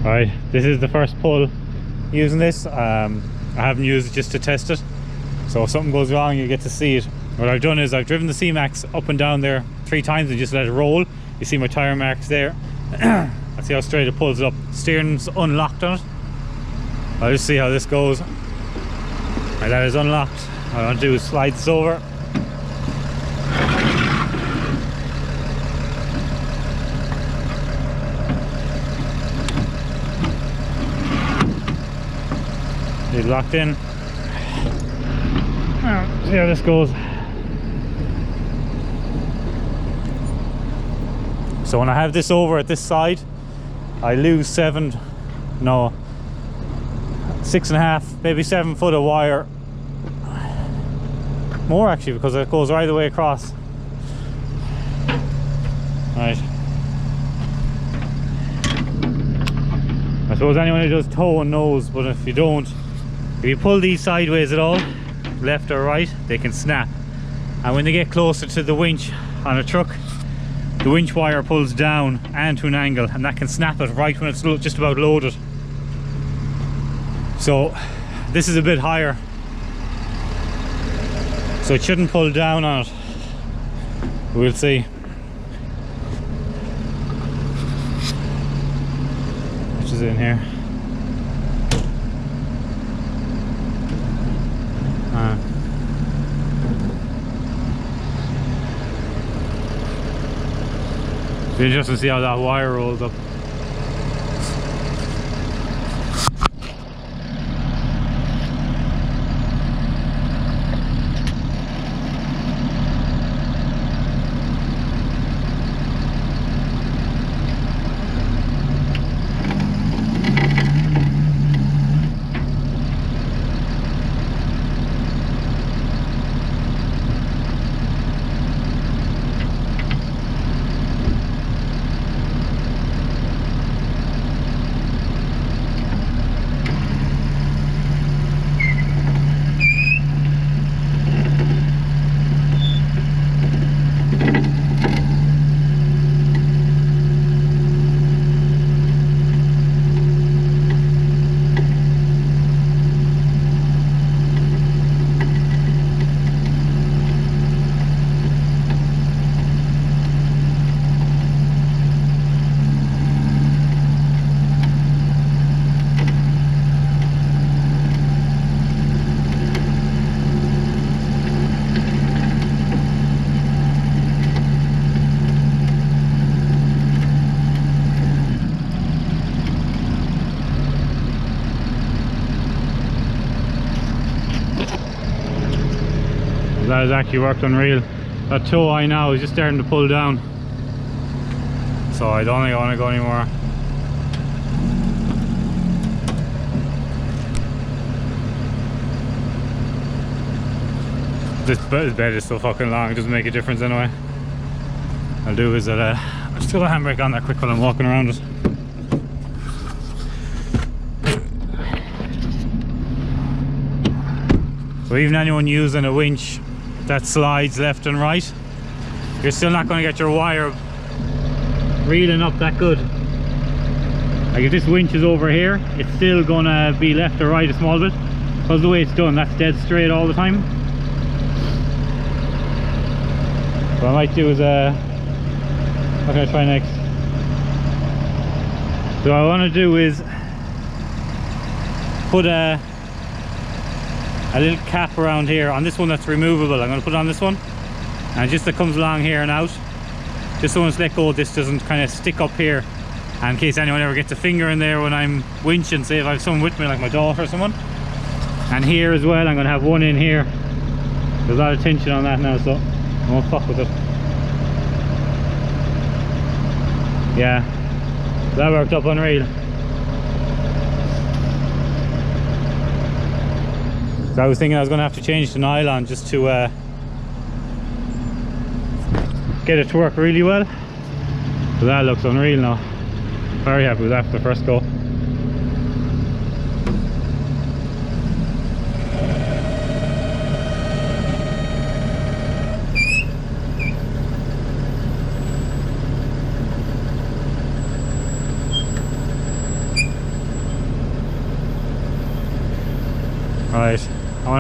Right, this is the first pull using this. I haven't used it just to test it, so if something goes wrong you get to see it. What I've done is I've driven the C-Max up and down there 3 times and just let it roll. You see my tyre marks there. Let's see how straight it pulls it up. Steering's unlocked on it. I'll just see how this goes. Right, that is unlocked. What I want to do is slide this over. It's locked in. See how this goes. So when I have this over at this side, I lose 6.5, maybe 7 foot of wire. More actually, because it goes right the way across. Right. I suppose anyone who does towing knows, but if you don't, if you pull these sideways at all, left or right, they can snap. And when they get closer to the winch on a truck, the winch wire pulls down and to an angle, and that can snap it right when it's just about loaded. So this is a bit higher, so it shouldn't pull down on it. We'll see. Which is in here. Be interesting to see how that wire rolls up. That has actually worked unreal. That toe eye now is just starting to pull down, so I don't think I want to go anymore. This bed is so fucking long, it doesn't make a difference anyway. I'll do is I'll just throw the handbrake on there quick while I'm walking around it. So even anyone using a winch that slides left and right, you're still not going to get your wire reeling up that good. Like if this winch is over here, it's still going to be left or right a small bit, because the way it's done, that's dead straight all the time. What I might do is what can I try next? So what I want to do is put a little cap around here on this one that's removable. I'm going to put it on this one, and just that comes along here and out, just so once let go this doesn't kind of stick up here, and in case anyone ever gets a finger in there when I'm winching, say if I have someone with me like my daughter or someone. And here as well I'm going to have one in here. There's a lot of tension on that now, so I won't fuck with it. Yeah, that worked up unreal. So I was thinking I was going to have to change to nylon just to get it to work really well. So that looks unreal now. Very happy with that for the first go.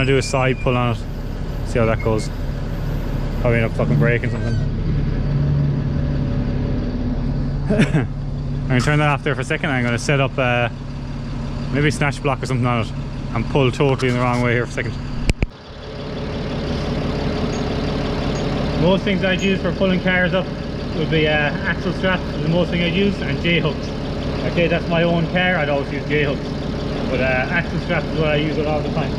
gonna do a side pull on it, see how that goes. Probably end up fucking breaking something. I'm gonna turn that off there for a second. I'm gonna set up maybe a snatch block or something on it and pull totally in the wrong way here for a second. Most things I'd use for pulling cars up would be axle straps, is the most thing I'd use, and J-hooks. Okay, that's my own car, I'd always use J-hooks. But axle straps is what I use all the time.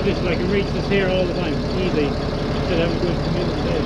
This, I can reach this here all the time, easy, instead of having to go into the middle of the day.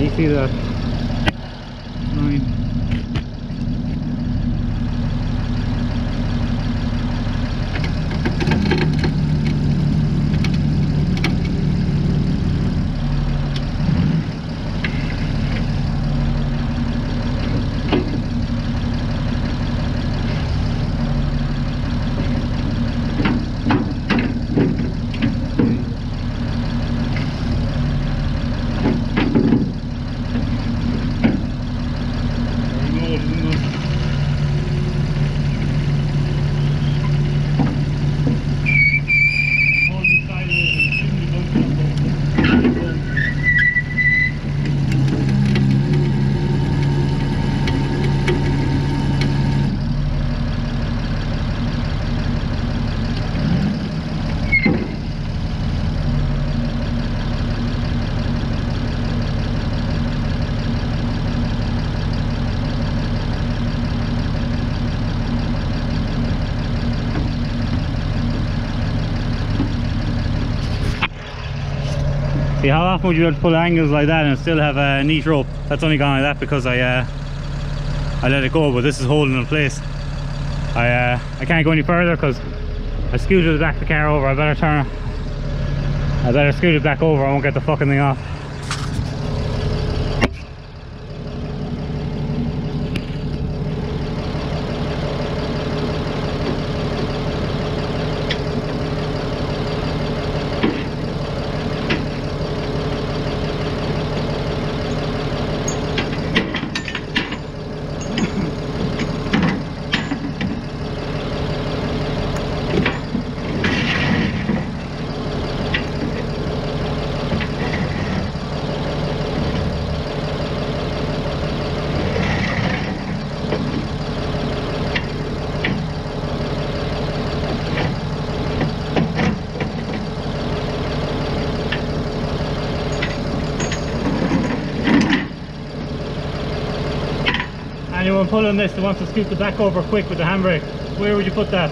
You see that line? See, how often would you be able to pull angles like that and still have a neat rope? That's only gone like that because I let it go, but this is holding in place. I can't go any further because I scooted back the car over. I better scoot it back over. I won't get the fucking thing off. Anyone pulling this that wants to scoot the back over quick with the handbrake, where would you put that?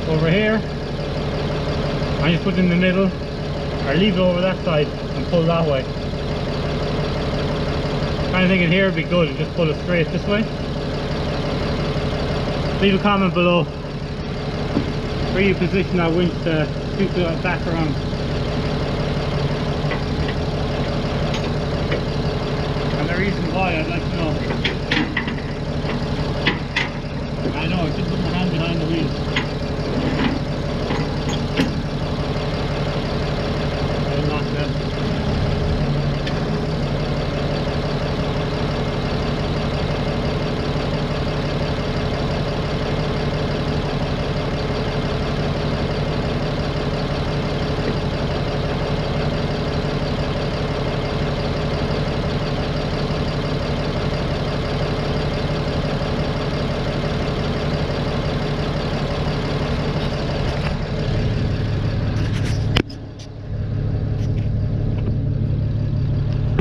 Over here? I just put it in the middle, or leave it over that side and pull that way. Kind of thinking here would be good and just pull it straight this way. Leave a comment below where you position that winch to scoot the back around. And the reason why, I'd like to know. I know, I should put my hand behind the wheel. I'll lock that.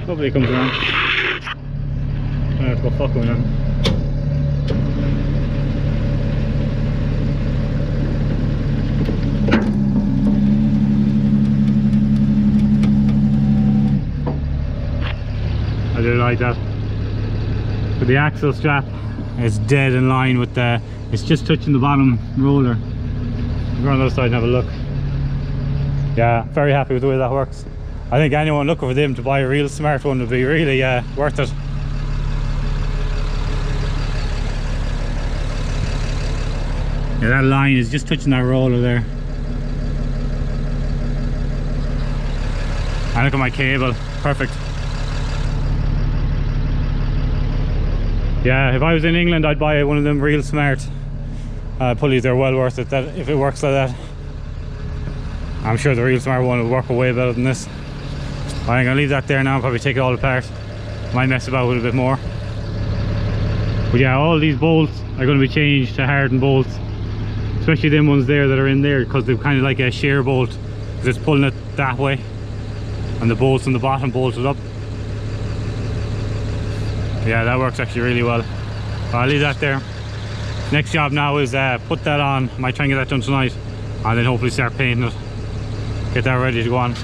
Hopefully it comes around. I'm gonna have to go fuck with him. I do like that. But the axle strap is dead in line with the, it's just touching the bottom roller. We'll go on the other side and have a look. Yeah, very happy with the way that works. I think anyone looking for them to buy a real smart one would be really worth it. Yeah, that line is just touching that roller there. And look at my cable, perfect. Yeah, if I was in England I'd buy one of them real smart pulleys. They're well worth it. That if it works like that, I'm sure the real smart one will work way better than this. I'm going to leave that there now and probably take it all apart. Might mess about with it a bit more. But yeah, all these bolts are going to be changed to hardened bolts. Especially them ones there that are in there, because they're kind of like a shear bolt. Because it's pulling it that way. And the bolts on the bottom bolted up. Yeah, that works actually really well. I'll leave that there. Next job now is put that on. Might try and get that done tonight. And then hopefully start painting it. Get that ready to go on.